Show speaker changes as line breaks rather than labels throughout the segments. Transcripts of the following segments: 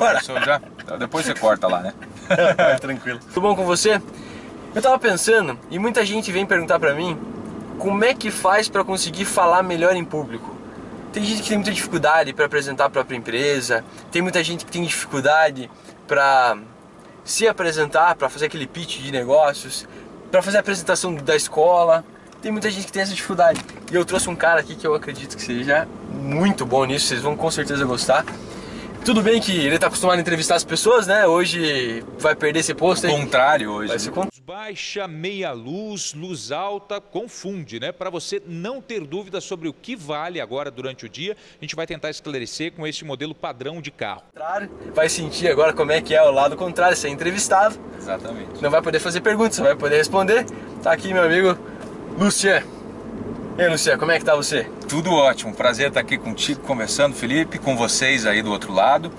agora.
Já? Depois você corta lá, né?
Tranquilo. Tudo bom com você? Eu tava pensando, e muita gente vem perguntar pra mim como é que faz pra conseguir falar melhor em público. Tem gente que tem muita dificuldade pra apresentar a própria empresa, tem muita gente que tem dificuldade pra se apresentar, pra fazer aquele pitch de negócios, pra fazer a apresentação da escola. Tem muita gente que tem essa dificuldade. E eu trouxe um cara aqui que eu acredito que seja muito bom nisso, vocês vão com certeza gostar. Tudo bem que ele tá acostumado a entrevistar as pessoas, né? Hoje vai perder esse posto aí.
Contrário hoje.
Vai ser
Baixa, meia luz, luz alta, confunde, né? Para você não ter dúvidas sobre o que vale agora durante o dia, a gente vai tentar esclarecer com este modelo padrão de carro.
Vai sentir agora como é que é o lado contrário, ser entrevistado.
Exatamente.
Não vai poder fazer perguntas, só vai poder responder. Tá aqui meu amigo Lucian. E aí, Lucian, como é que tá você?
Tudo ótimo, prazer estar aqui contigo, conversando, Felipe, com vocês aí do outro lado.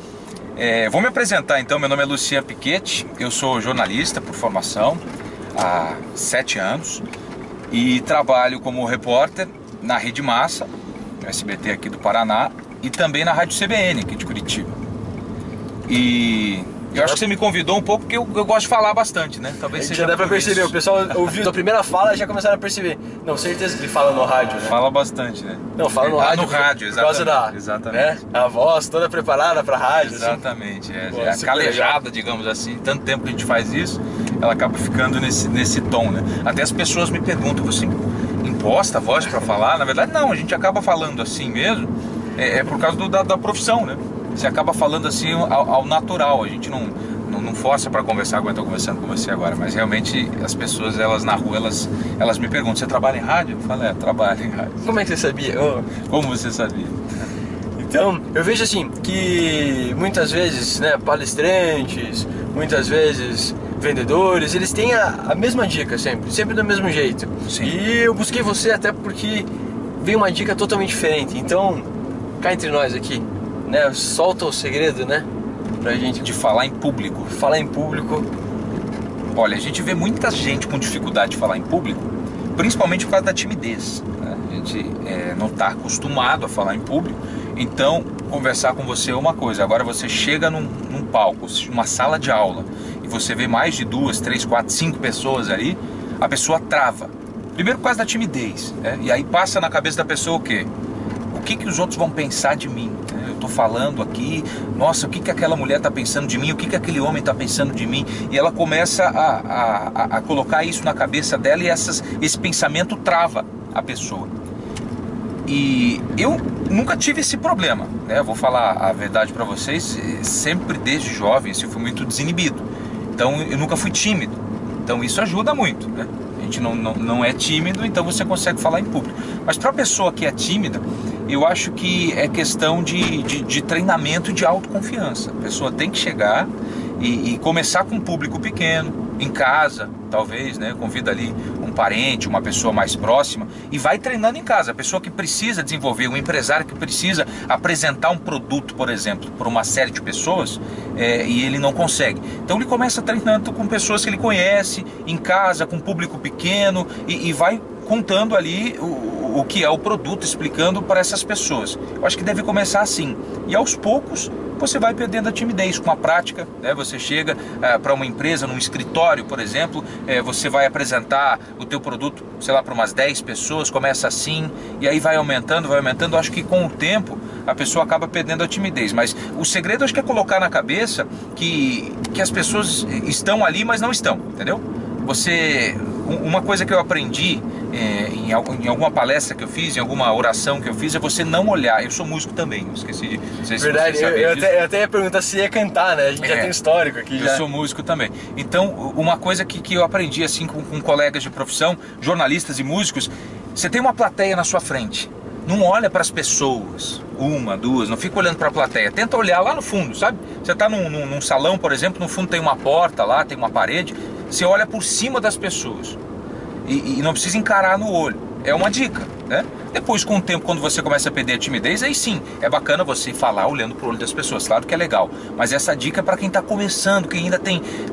Vou me apresentar então, meu nome é Lucian Piquete, eu sou jornalista por formação há 7 anos e trabalho como repórter na Rede Massa, no SBT aqui do Paraná, e também na Rádio CBN aqui de Curitiba. E eu acho que você me convidou um pouco porque eu gosto de falar bastante, né? Talvez seja.
Já dá pra perceber, o pessoal ouviu a primeira fala e já começaram a perceber. Não, certeza que ele fala no rádio, né?
Fala bastante, né?
Não, fala no rádio.
No rádio, exatamente.
Por causa da,
exatamente.
Né? A voz toda preparada pra rádio.
Exatamente,
assim.
é a calejada, digamos assim. Tanto tempo que a gente faz isso, ela acaba ficando nesse tom, né? Até as pessoas me perguntam, você imposta a voz pra falar? Na verdade, não, a gente acaba falando assim mesmo, por causa da profissão, né? Você acaba falando assim ao natural, a gente não força para conversar como eu estou conversando com você agora, mas realmente as pessoas, elas na rua, elas me perguntam, você trabalha em rádio? Eu falo, trabalho em rádio.
Como é que você sabia?
Como você sabia?
Então, eu vejo assim, que muitas vezes, né, palestrantes, muitas vezes vendedores, eles têm a mesma dica sempre do mesmo jeito.
Sim.
E eu busquei você até porque veio uma dica totalmente diferente, então, cá entre nós aqui, né, solta o segredo, né? Pra gente
de falar em público.
Falar em público.
Olha, a gente vê muita gente com dificuldade de falar em público, principalmente por causa da timidez, né? A gente não está acostumado a falar em público. Então, conversar com você é uma coisa. Agora você chega num palco, numa sala de aula, e você vê mais de 2, 3, 4, 5 pessoas ali, a pessoa trava. Primeiro por causa da timidez, né? E aí passa na cabeça da pessoa o quê? O que os outros vão pensar de mim? Eu estou falando aqui, nossa, o que aquela mulher está pensando de mim, o que aquele homem está pensando de mim, e ela começa a colocar isso na cabeça dela, e esse pensamento trava a pessoa. E eu nunca tive esse problema, né? Eu vou falar a verdade para vocês, sempre desde jovem eu fui muito desinibido, então eu nunca fui tímido, então isso ajuda muito, né? A gente não é tímido, então você consegue falar em público. Mas para a pessoa que é tímida, eu acho que é questão de treinamento e de autoconfiança. A pessoa tem que chegar e começar com um público pequeno, em casa, talvez, né? Convida ali um parente, uma pessoa mais próxima, e vai treinando em casa. A pessoa que precisa desenvolver, um empresário que precisa apresentar um produto, por exemplo, para uma série de pessoas, e ele não consegue. Então ele começa treinando com pessoas que ele conhece, em casa, com um público pequeno, e vai contando ali o que é o produto, explicando para essas pessoas. Eu acho que deve começar assim. E aos poucos você vai perdendo a timidez com a prática, né? Você chega para uma empresa, num escritório, por exemplo, você vai apresentar o teu produto, sei lá, para umas 10 pessoas, começa assim, e aí vai aumentando. Eu acho que com o tempo a pessoa acaba perdendo a timidez. Mas o segredo, acho que é colocar na cabeça que as pessoas estão ali, mas não estão, entendeu? Uma coisa que eu aprendi em alguma palestra que eu fiz, em alguma oração que eu fiz, é você não olhar. Eu sou músico também, eu esqueci de... Não sei se
verdade,
você sabia disso.
eu até ia perguntar se ia cantar, né? A gente já tem histórico aqui.
Eu sou músico também. Então, uma coisa que eu aprendi assim com colegas de profissão, jornalistas e músicos, você tem uma plateia na sua frente. Não olha para as pessoas, uma, duas, não fica olhando para a plateia. Tenta olhar lá no fundo, sabe? Você está num salão, por exemplo, no fundo tem uma porta lá, tem uma parede. Você olha por cima das pessoas e não precisa encarar no olho. É uma dica, né? Depois, com o tempo, quando você começa a perder a timidez, aí sim, é bacana você falar olhando pro olho das pessoas. Claro que é legal, mas essa dica é para quem está começando, quem ainda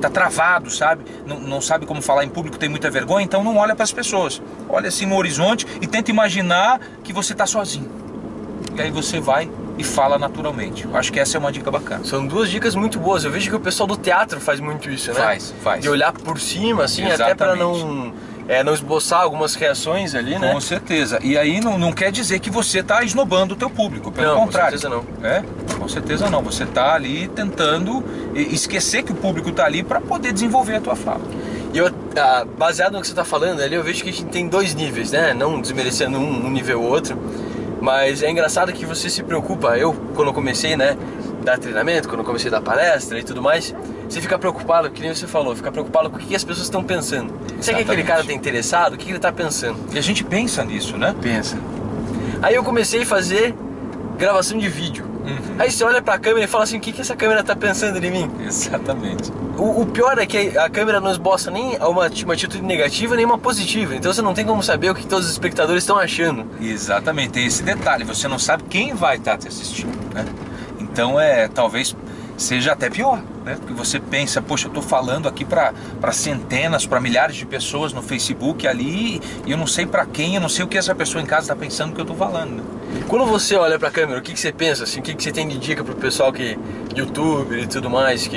tá travado, sabe? Não sabe como falar em público, tem muita vergonha, então não olha para as pessoas. Olha assim no horizonte e tenta imaginar que você está sozinho. E aí você vai e fala naturalmente. Eu acho que essa é uma dica bacana.
São duas dicas muito boas. Eu vejo que o pessoal do teatro faz muito isso, né?
Faz.
De olhar por cima, assim,
Exatamente.
até para não esboçar algumas reações ali, né?
Com certeza. E aí não quer dizer que você está esnobando o teu público, pelo contrário.
Com certeza não.
É? Com certeza não. Você está ali tentando esquecer que o público está ali para poder desenvolver a tua fala.
E baseado no que você está falando ali, eu vejo que a gente tem dois níveis, né? Não desmerecendo um nível ou outro, mas é engraçado que você se preocupa. Eu, quando eu comecei, né, dar treinamento, quando eu comecei a dar palestra e tudo mais, você fica preocupado, que nem você falou, fica preocupado com o que as pessoas estão pensando. Será que aquele cara está interessado? O que ele está pensando?
E a gente pensa nisso, né?
Pensa. Aí eu comecei a fazer gravação de vídeo. Aí você olha pra câmera e fala assim, o que essa câmera tá pensando em mim?
Exatamente.
O pior é que a câmera não esboça nem uma atitude negativa, nem uma positiva. Então você não tem como saber o que todos os espectadores estão achando.
Exatamente, tem esse detalhe. Você não sabe quem vai estar te assistindo, né? Então talvez seja até pior, né? Porque você pensa, poxa, eu estou falando aqui para centenas, para milhares de pessoas no Facebook ali, e eu não sei para quem, eu não sei o que essa pessoa em casa está pensando que eu estou falando, né?
Quando você olha para a câmera, o que você pensa? Assim, o que você tem de dica pro pessoal que youtuber e tudo mais?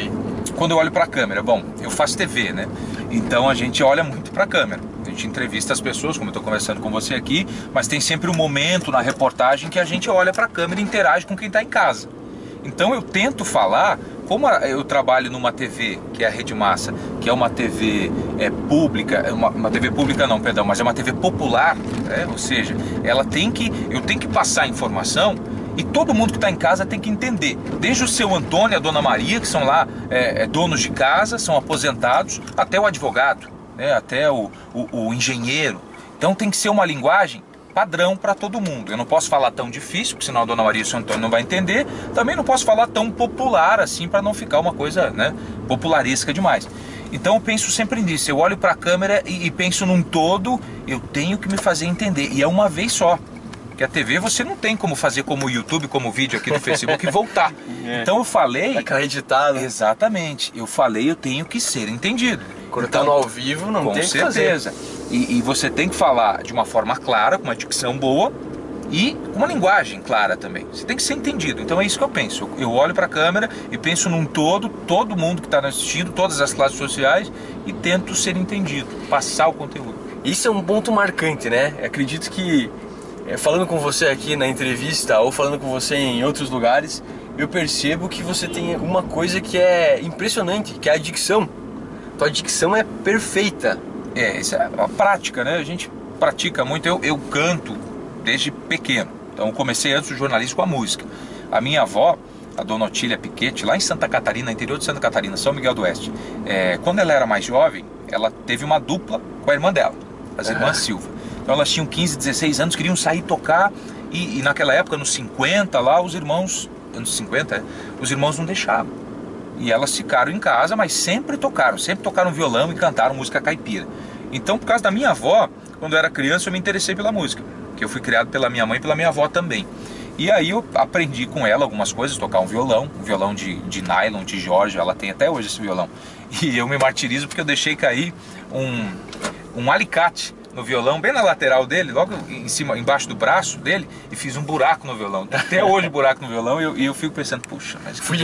Quando eu olho para a câmera, bom, eu faço TV, né? Então a gente olha muito para a câmera. A gente entrevista as pessoas, como eu estou conversando com você aqui, mas tem sempre um momento na reportagem que a gente olha para a câmera e interage com quem está em casa. Então eu tento falar, como eu trabalho numa TV, que é a Rede Massa, que é uma TV pública, uma TV pública não, perdão, mas é uma TV popular, né? Ou seja, eu tenho que passar a informação e todo mundo que está em casa tem que entender. Desde o seu Antônio e a Dona Maria, que são lá donos de casa, são aposentados, até o advogado, né? Até o engenheiro. Então tem que ser uma linguagem padrão para todo mundo. Eu não posso falar tão difícil, porque senão a Dona Maria e o seu Antônio não vai entender. Também não posso falar tão popular assim, para não ficar uma coisa, né, popularesca demais. Então eu penso sempre nisso. Eu olho para a câmera e penso num todo. Eu tenho que me fazer entender. E é uma vez só. Porque a TV você não tem como fazer como o YouTube, como o vídeo aqui no Facebook e voltar. Então eu falei...
Acreditado.
Exatamente. Eu falei, eu tenho que ser entendido.
Quando tá no ao vivo, não tem o que fazer.
Com certeza. E você tem que falar de uma forma clara, com uma dicção boa e com uma linguagem clara também. Você tem que ser entendido. Então é isso que eu penso. Eu olho para a câmera e penso num todo mundo que está assistindo, todas as classes sociais, e tento ser entendido, passar o conteúdo.
Isso é um ponto marcante, né? Eu acredito que, falando com você aqui na entrevista ou falando com você em outros lugares, eu percebo que você tem uma coisa que é impressionante, que é a dicção. Tua dicção é perfeita.
Isso é a prática, né? A gente pratica muito. Eu canto desde pequeno. Então eu comecei antes do jornalismo com a música. A minha avó, a Dona Otília Piquete, lá em Santa Catarina, interior de Santa Catarina, São Miguel do Oeste, quando ela era mais jovem, ela teve uma dupla com a irmã dela, as irmãs Silva. Então elas tinham 15, 16 anos, queriam sair tocar, e naquela época, nos 50 lá, os irmãos não deixavam. E elas ficaram em casa, mas sempre tocaram violão e cantaram música caipira. Então, por causa da minha avó, quando eu era criança, eu me interessei pela música, que eu fui criado pela minha mãe e pela minha avó também. E aí eu aprendi com ela algumas coisas, tocar um violão de nylon, de Georgia, ela tem até hoje esse violão. E eu me martirizo porque eu deixei cair um alicate no violão, bem na lateral dele, logo em cima, embaixo do braço dele, e fiz um buraco no violão. Tem até hoje um buraco no violão, e eu fico pensando, puxa, mas fui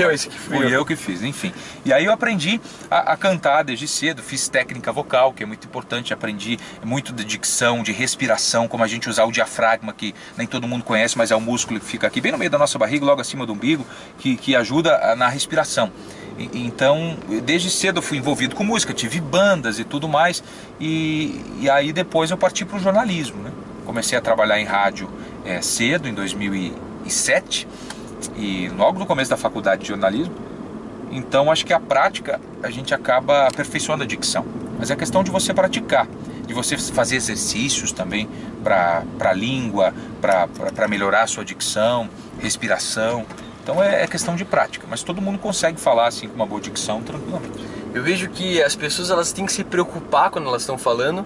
eu que fiz, enfim. E aí eu aprendi a cantar desde cedo, fiz técnica vocal, que é muito importante, aprendi muito de dicção, de respiração, como a gente usar o diafragma, que nem todo mundo conhece, mas é o músculo que fica aqui bem no meio da nossa barriga, logo acima do umbigo, que ajuda na respiração. Então, desde cedo eu fui envolvido com música, tive bandas e tudo mais, e aí depois eu parti para o jornalismo, né? Comecei a trabalhar em rádio cedo, em 2007, e logo no começo da faculdade de jornalismo. Então acho que a prática, a gente acaba aperfeiçoando a dicção, mas é questão de você praticar, de você fazer exercícios também para a língua, para melhorar a sua dicção, respiração. Então é questão de prática, mas todo mundo consegue falar assim com uma boa dicção tranquilamente.
Eu vejo que as pessoas elas têm que se preocupar quando elas estão falando,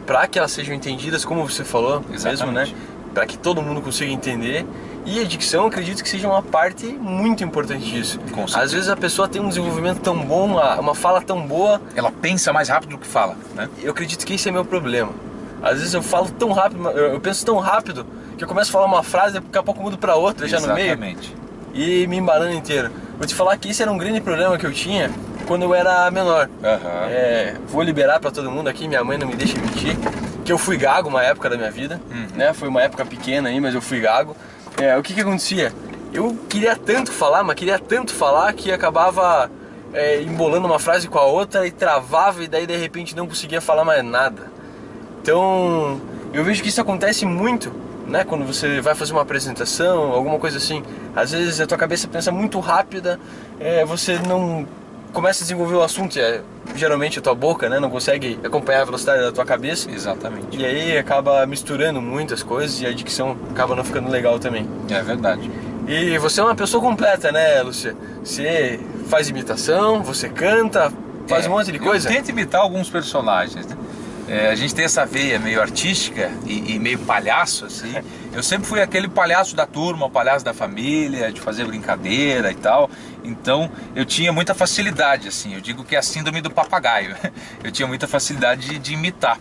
para que elas sejam entendidas, como você falou. Exatamente. Mesmo, né? Para que todo mundo consiga entender. E a dicção, acredito que seja uma parte muito importante disso. Às vezes a pessoa tem um desenvolvimento tão bom, uma fala tão boa,
ela pensa mais rápido do que fala, né?
Eu acredito que esse é meu problema. Às vezes eu falo tão rápido, eu penso tão rápido, que eu começo a falar uma frase, daqui a pouco eu mudo pra outra já no meio.
Exatamente.
E me embanando inteiro. Vou te falar que isso era um grande problema que eu tinha quando eu era menor. Vou liberar pra todo mundo aqui, minha mãe não me deixa mentir, que eu fui gago uma época da minha vida, né? Foi uma época pequena aí, mas eu fui gago. O que acontecia? Eu queria tanto falar, mas queria tanto falar que acabava embolando uma frase com a outra e travava e daí de repente não conseguia falar mais nada. Então eu vejo que isso acontece muito, né? Quando você vai fazer uma apresentação, alguma coisa assim. Às vezes a tua cabeça pensa muito rápida, você não começa a desenvolver o assunto, geralmente a tua boca, né, não consegue acompanhar a velocidade da tua cabeça.
Exatamente.
E aí acaba misturando muitas coisas e a dicção acaba não ficando legal também.
É verdade.
E você é uma pessoa completa, né, Lúcia? Você faz imitação, você canta, faz um monte de coisa.
Eu tento imitar alguns personagens, né? A gente tem essa veia meio artística e meio palhaço, assim. Eu sempre fui aquele palhaço da turma, o palhaço da família, de fazer brincadeira e tal. Então eu tinha muita facilidade, assim. Eu digo que é a síndrome do papagaio. Eu tinha muita facilidade de imitar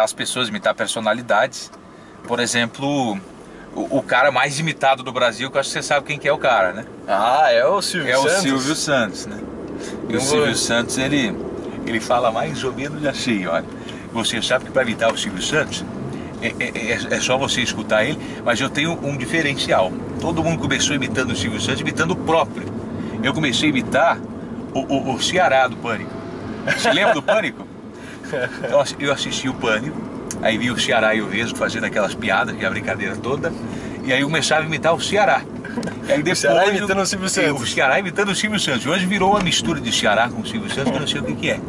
as pessoas, imitar personalidades. Por exemplo, o cara mais imitado do Brasil, que eu acho que você sabe quem que é o cara, né?
Ah, é o Silvio Santos.
É o Silvio Santos, né? E o Silvio Santos, ele fala mais ou menos assim, olha. Você sabe que para imitar o Silvio Santos é só você escutar ele, mas eu tenho um diferencial. Todo mundo começou imitando o Silvio Santos, imitando o próprio. Eu comecei a imitar o Ceará do Pânico. Você lembra do Pânico? Então, eu assisti o Pânico, aí vi o Ceará e o Vesgo fazendo aquelas piadas, que é a brincadeira toda, e aí eu começava a imitar o Ceará. E aí depois,
o Ceará imitando o Silvio Santos.
O Ceará imitando o Silvio Santos. Hoje virou uma mistura de Ceará com o Silvio Santos, que eu não sei o que é.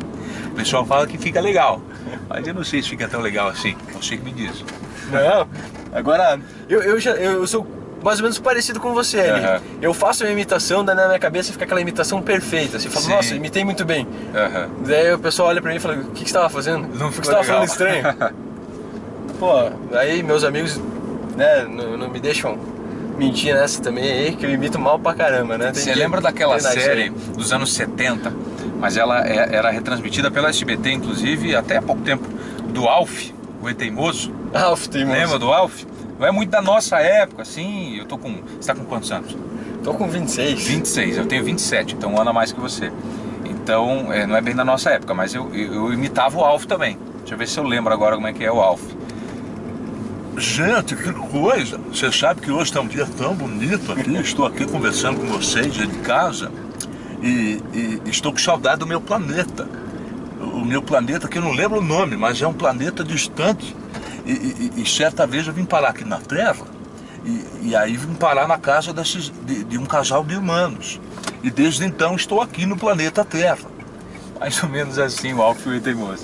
O pessoal fala que fica legal, mas eu não sei se fica tão legal assim. Você que me diz.
Não, agora eu sou mais ou menos parecido com você ali. Eu faço a minha imitação, daí na minha cabeça fica aquela imitação perfeita. Você fala, nossa, imitei muito bem. Daí o pessoal olha pra mim e fala, o que você tava fazendo?
Não
ficou legal. Você tava falando estranho. Pô, aí meus amigos, né, não me deixam mentir nessa também aí, que eu imito mal pra caramba, né?
Você lembra daquela série dos anos 70, mas ela era retransmitida pela SBT, inclusive, até há pouco tempo, do Alf, o E Teimoso.
Alf Teimoso.
Lembra do Alf? Não é muito da nossa época, assim, eu tô com... Você tá com quantos anos?
Tô com 26.
26, eu tenho 27, então um ano a mais que você. Então, não é bem da nossa época, mas eu imitava o Alf também. Deixa eu ver se eu lembro agora como é que é o Alf. Gente, que coisa! Você sabe que hoje está um dia tão bonito aqui. Estou aqui conversando com vocês de casa e estou com saudade do meu planeta. O meu planeta, que eu não lembro o nome, mas é um planeta distante. E certa vez eu vim parar aqui na Terra e aí vim parar na casa de um casal de humanos. E desde então estou aqui no planeta Terra. Mais ou menos assim, o Alf e o Teimoso.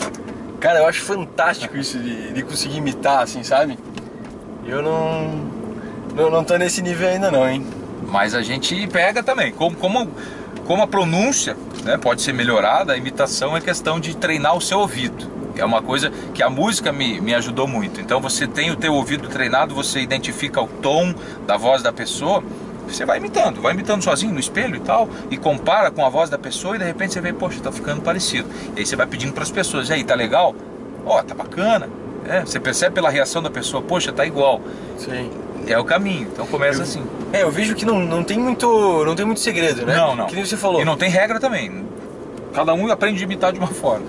Cara, eu acho fantástico isso de conseguir imitar, assim, sabe? Eu não tô nesse nível ainda não, hein?
Mas a gente pega também, como a pronúncia, né, pode ser melhorada, a imitação é questão de treinar o seu ouvido. É uma coisa que a música me ajudou muito. Então você tem o teu ouvido treinado, você identifica o tom da voz da pessoa, você vai imitando sozinho no espelho e tal, e compara com a voz da pessoa e de repente você vê, poxa, tá ficando parecido. E aí você vai pedindo para as pessoas, e aí, tá legal? Ó, tá bacana. Você percebe pela reação da pessoa, poxa, tá igual.
Sim.
É o caminho, então começa assim.
Eu vejo que não tem muito segredo, né?
Não.
Que nem você falou.
E não tem regra também. Cada um aprende a imitar de uma forma.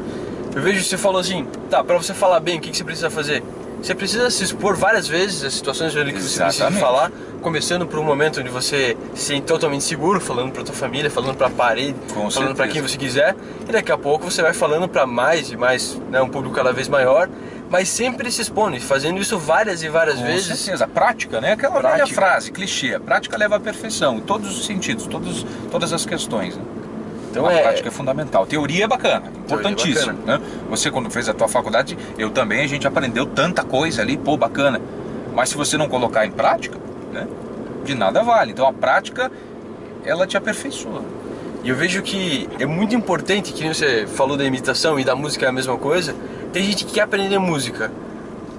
Eu vejo que você falou assim, tá, pra você falar bem, o que você precisa fazer? Você precisa se expor várias vezes às situações ali que você precisa falar, começando por um momento onde você se sente totalmente seguro, falando pra tua família, falando pra parede, falando pra quem você quiser, e daqui a pouco você vai falando pra mais e mais, né, um público cada vez maior, mas sempre se expondo, fazendo isso várias e várias vezes.
Com certeza, prática, né? Aquela velha frase, clichê, a prática leva à perfeição, em todos os sentidos, todas as questões, né? Então a prática é fundamental. Teoria é bacana, importantíssimo. Né? Você quando fez a tua faculdade, eu também, a gente aprendeu tanta coisa ali, pô, bacana. Mas se você não colocar em prática, né, de nada vale. Então a prática, ela te aperfeiçoa.
E eu vejo que é muito importante, que você falou da imitação e da música é a mesma coisa, tem gente que quer aprender música.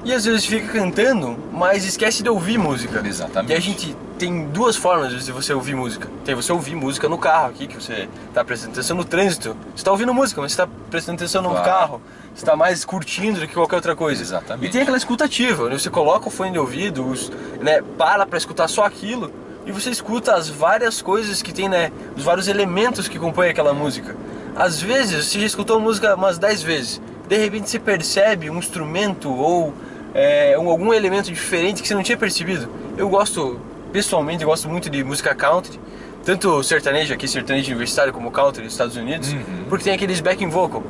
E às vezes fica cantando, mas esquece de ouvir música.
Exatamente.
E a gente tem duas formas de você ouvir música. Tem você ouvir música no carro aqui, que você está prestando atenção no trânsito. Você está ouvindo música, mas você está prestando atenção no carro. Você está mais curtindo do que qualquer outra coisa.
Exatamente.
E tem aquela escuta ativa, né? Você coloca o fone de ouvido, né, para escutar só aquilo, e você escuta as várias coisas que tem, né, os vários elementos que compõem aquela música. Às vezes, você já escutou a música umas 10 vezes, de repente você percebe um instrumento ou algum elemento diferente que você não tinha percebido. Pessoalmente, eu gosto muito de música country, tanto sertanejo aqui, sertanejo universitário, como country dos Estados Unidos, porque tem aqueles backing vocal.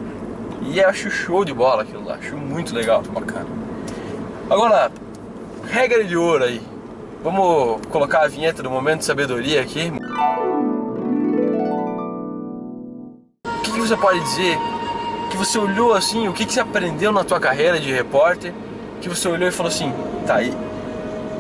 E eu acho show de bola aquilo lá, acho muito legal.
Bacana.
Agora, regra de ouro aí. Vamos colocar a vinheta do Momento de Sabedoria aqui. O que você pode dizer que você olhou assim, o que você aprendeu na tua carreira de repórter, que você olhou e falou assim, tá aí,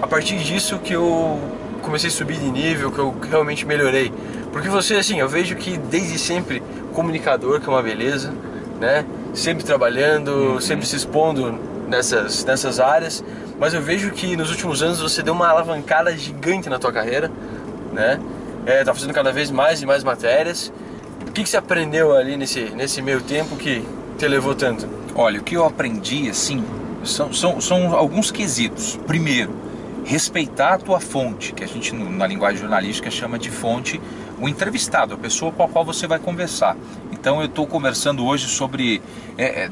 a partir disso que eu comecei a subir de nível, que eu realmente melhorei. Porque você, assim, eu vejo que desde sempre comunicador, que é uma beleza, né? Sempre trabalhando, sempre se expondo nessas áreas, mas eu vejo que nos últimos anos você deu uma alavancada gigante na tua carreira, né? Tá fazendo cada vez mais e mais matérias. O que você aprendeu ali nesse meio tempo que te levou tanto?
Olha, o que eu aprendi, assim, são alguns quesitos. Primeiro, respeitar a tua fonte, que a gente na linguagem jornalística chama de fonte o entrevistado, a pessoa com a qual você vai conversar. Então eu estou conversando hoje sobre,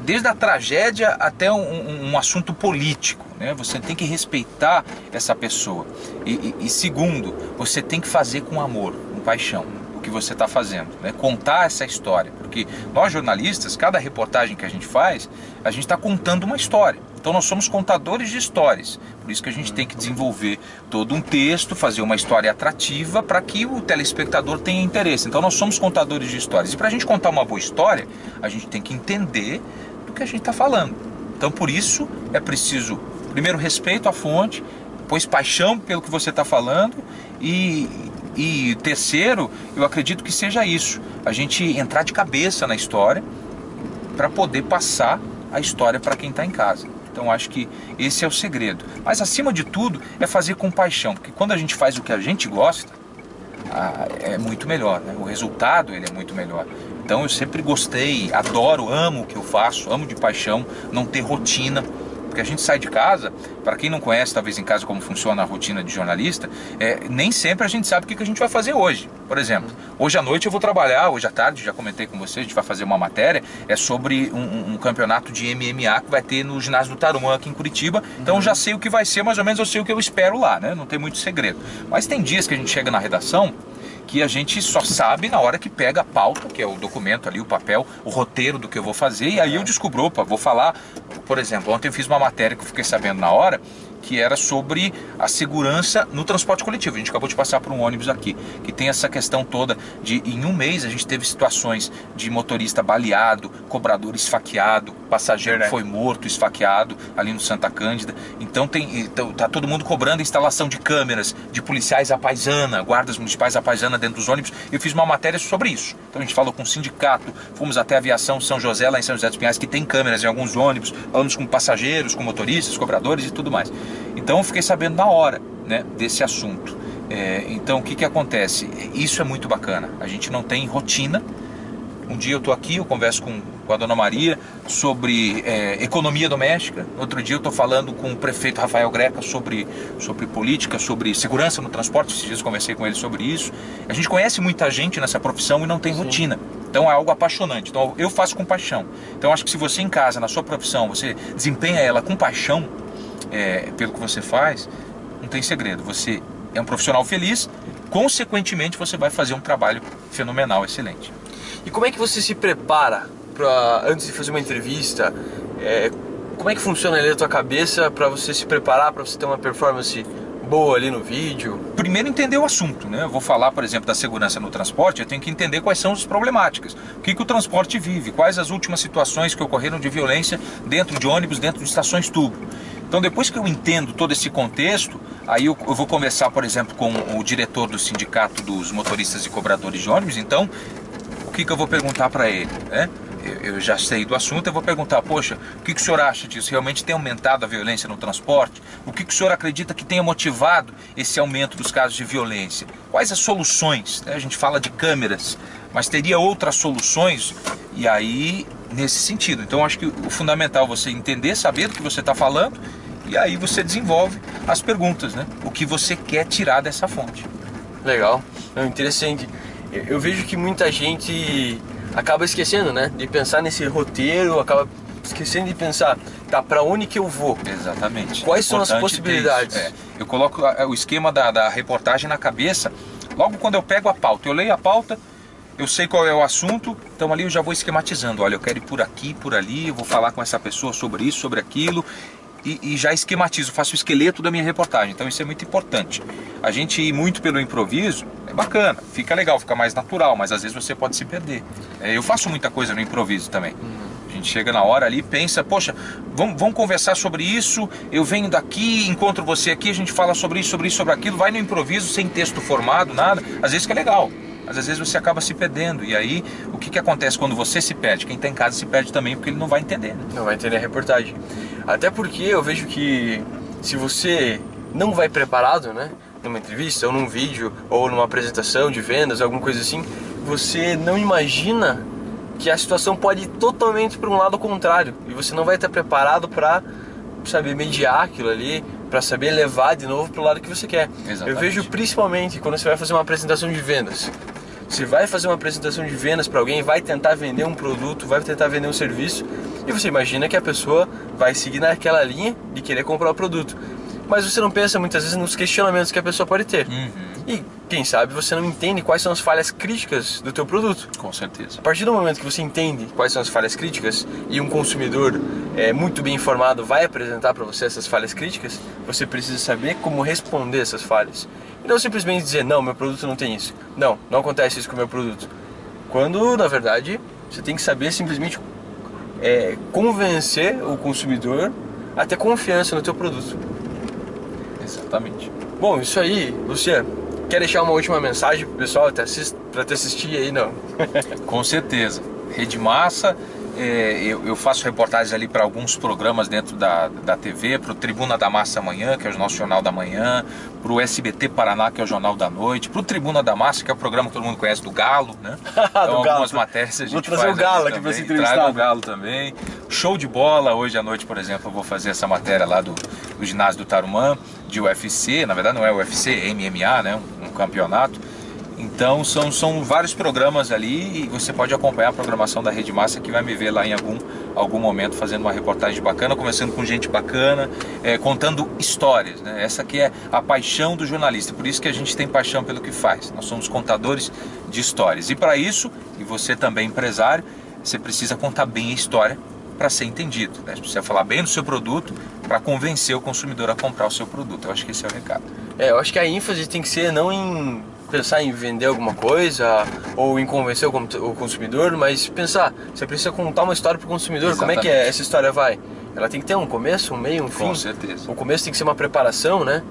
desde a tragédia até um assunto político, né? Você tem que respeitar essa pessoa. E segundo, você tem que fazer com amor, com paixão, o que você está fazendo, né? Contar essa história, porque nós jornalistas, cada reportagem que a gente faz, a gente está contando uma história. Então nós somos contadores de histórias, por isso que a gente tem que desenvolver todo um texto, fazer uma história atrativa para que o telespectador tenha interesse. Então nós somos contadores de histórias, e para a gente contar uma boa história, a gente tem que entender do que a gente está falando. Então por isso é preciso, primeiro, respeito à fonte, depois paixão pelo que você está falando e terceiro, eu acredito que seja isso, a gente entrar de cabeça na história para poder passar a história para quem está em casa. Então acho que esse é o segredo. Mas acima de tudo é fazer com paixão, porque quando a gente faz o que a gente gosta, é muito melhor, né? O resultado ele é muito melhor. Então eu sempre gostei, adoro, amo o que eu faço, amo de paixão, não ter rotina. Porque a gente sai de casa, para quem não conhece talvez em casa como funciona a rotina de jornalista, nem sempre a gente sabe o que a gente vai fazer hoje. Por exemplo, hoje à noite eu vou trabalhar, hoje à tarde, já comentei com vocês, a gente vai fazer uma matéria, sobre um campeonato de MMA que vai ter no ginásio do Tarumã aqui em Curitiba. Então eu já sei o que vai ser, mais ou menos eu sei o que eu espero lá, né? Não tem muito segredo. Mas tem dias que a gente chega na redação que a gente só sabe na hora que pega a pauta, que é o documento ali, o papel, o roteiro do que eu vou fazer, e aí eu descubro, opa, vou falar, por exemplo, ontem eu fiz uma matéria que eu fiquei sabendo na hora, que era sobre a segurança no transporte coletivo. A gente acabou de passar por um ônibus aqui, que tem essa questão toda de, em um mês, a gente teve situações de motorista baleado, cobrador esfaqueado, passageiro que foi morto, esfaqueado, ali no Santa Cândida. Então tá todo mundo cobrando instalação de câmeras, de policiais à paisana, guardas municipais à paisana dentro dos ônibus. Eu fiz uma matéria sobre isso. Então a gente falou com o sindicato, fomos até a Aviação São José, lá em São José dos Pinhais, que tem câmeras em alguns ônibus, falamos com passageiros, com motoristas, cobradores e tudo mais. Então eu fiquei sabendo na hora, né, desse assunto. Então o que acontece? Isso é muito bacana. A gente não tem rotina. Um dia eu estou aqui, eu converso com a Dona Maria sobre economia doméstica. Outro dia eu estou falando com o prefeito Rafael Greca sobre política, sobre segurança no transporte. Esses dias eu conversei com ele sobre isso. A gente conhece muita gente nessa profissão e não tem rotina. Então é algo apaixonante. Então eu faço com paixão. Então acho que se você em casa, na sua profissão, você desempenha ela com paixão, pelo que você faz, não tem segredo. Você é um profissional feliz, consequentemente você vai fazer um trabalho fenomenal, excelente.
E como é que você se prepara antes de fazer uma entrevista? Como é que funciona ali a tua cabeça para você se preparar, para você ter uma performance boa ali no vídeo?
Primeiro, entender o assunto, né? Eu vou falar, por exemplo, da segurança no transporte, eu tenho que entender quais são as problemáticas. O que o transporte vive, quais as últimas situações que ocorreram de violência dentro de ônibus, dentro de estações tubo. Então depois que eu entendo todo esse contexto, aí eu vou conversar, por exemplo, com o diretor do sindicato dos motoristas e cobradores de ônibus. Então, o que eu vou perguntar para ele, né? Eu já sei do assunto, eu vou perguntar, poxa, o que o senhor acha disso? Realmente tem aumentado a violência no transporte? O que o senhor acredita que tenha motivado esse aumento dos casos de violência? Quais as soluções? A gente fala de câmeras, mas teria outras soluções? E aí nesse sentido. Então acho que o fundamental é você entender, saber do que você está falando, e aí você desenvolve as perguntas, né? O que você quer tirar dessa fonte.
Legal, interessante. Eu vejo que muita gente acaba esquecendo, né, de pensar nesse roteiro, acaba esquecendo de pensar, tá, para onde que eu vou?
Exatamente.
Quais são as possibilidades?
Eu coloco o esquema da reportagem na cabeça, logo quando eu pego a pauta, eu leio a pauta, eu sei qual é o assunto, então ali eu já vou esquematizando. Olha, eu quero ir por aqui, por ali, eu vou falar com essa pessoa sobre isso, sobre aquilo, e já esquematizo, faço o esqueleto da minha reportagem. Então isso é muito importante. A gente ir muito pelo improviso é bacana, fica legal, fica mais natural, mas às vezes você pode se perder. Eu faço muita coisa no improviso também. A gente chega na hora ali, pensa, poxa, vamos conversar sobre isso, eu venho daqui, encontro você aqui, a gente fala sobre isso, sobre aquilo, vai no improviso, sem texto formado, nada, às vezes que é legal. Mas às vezes você acaba se perdendo. E aí, o que acontece quando você se perde? Quem está em casa se perde também, porque ele não vai entender, né?
Não vai entender a reportagem. Até porque eu vejo que se você não vai preparado, né, numa entrevista, ou num vídeo, ou numa apresentação de vendas, alguma coisa assim, você não imagina que a situação pode ir totalmente para um lado contrário. E você não vai estar preparado para saber mediar aquilo ali, para saber levar de novo para o lado que você quer.
Exatamente.
Eu vejo principalmente quando você vai fazer uma apresentação de vendas. Você vai fazer uma apresentação de vendas para alguém, vai tentar vender um produto, vai tentar vender um serviço, e você imagina que a pessoa vai seguir naquela linha de querer comprar o produto. Mas você não pensa muitas vezes nos questionamentos que a pessoa pode ter. E quem sabe você não entende quais são as falhas críticas do teu produto.
Com certeza.
A partir do momento que você entende quais são as falhas críticas e um consumidor muito bem informado vai apresentar para você essas falhas críticas, você precisa saber como responder essas falhas. E não simplesmente dizer, não, meu produto não tem isso. Não, não acontece isso com o meu produto. Quando, na verdade, você tem que saber simplesmente convencer o consumidor a ter confiança no teu produto.
Exatamente.
Bom, isso aí, Luciano. Quer deixar uma última mensagem pro pessoal para te assistir aí, não?
Com certeza. Rede Massa, eu faço reportagens ali para alguns programas dentro da TV, para o Tribuna da Massa Amanhã, que é o nosso Jornal da Manhã, para o SBT Paraná, que é o Jornal da Noite, para o Tribuna da Massa, que é o programa que todo mundo conhece, do Galo, né? Então algumas matérias a gente
Vou trazer o Galo aqui para se entrevistar.
Traga o Galo também. Show de bola, hoje à noite, por exemplo, eu vou fazer essa matéria lá do ginásio do Tarumã, de UFC, na verdade não é UFC, é MMA, né? Um campeonato. Então são vários programas ali e você pode acompanhar a programação da Rede Massa, que vai me ver lá em algum momento fazendo uma reportagem bacana, conversando com gente bacana, contando histórias, né? Essa aqui é a paixão do jornalista, por isso que a gente tem paixão pelo que faz. Nós somos contadores de histórias e para isso, e você também empresário, você precisa contar bem a história para ser entendido, né? Você precisa falar bem do seu produto para convencer o consumidor a comprar o seu produto. Eu acho que esse é o recado.
Eu acho que a ênfase tem que ser não em pensar em vender alguma coisa ou em convencer o consumidor, mas pensar, você precisa contar uma história para o consumidor.
Exatamente.
Como é que essa história vai? Ela tem que ter um começo, um meio, um fim.
Com certeza.
O começo tem que ser uma preparação, né?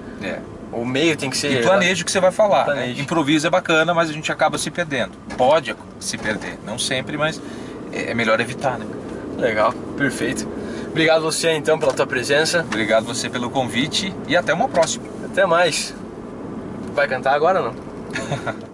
O meio tem que ser...
E planeje o que você vai falar, né?
Planeje.
Improviso é bacana, mas a gente acaba se perdendo. Pode se perder, não sempre, mas é melhor evitar, né?
Legal, perfeito. Obrigado você então pela tua presença.
Obrigado você pelo convite e até uma próxima.
Até mais. Vai cantar agora ou não?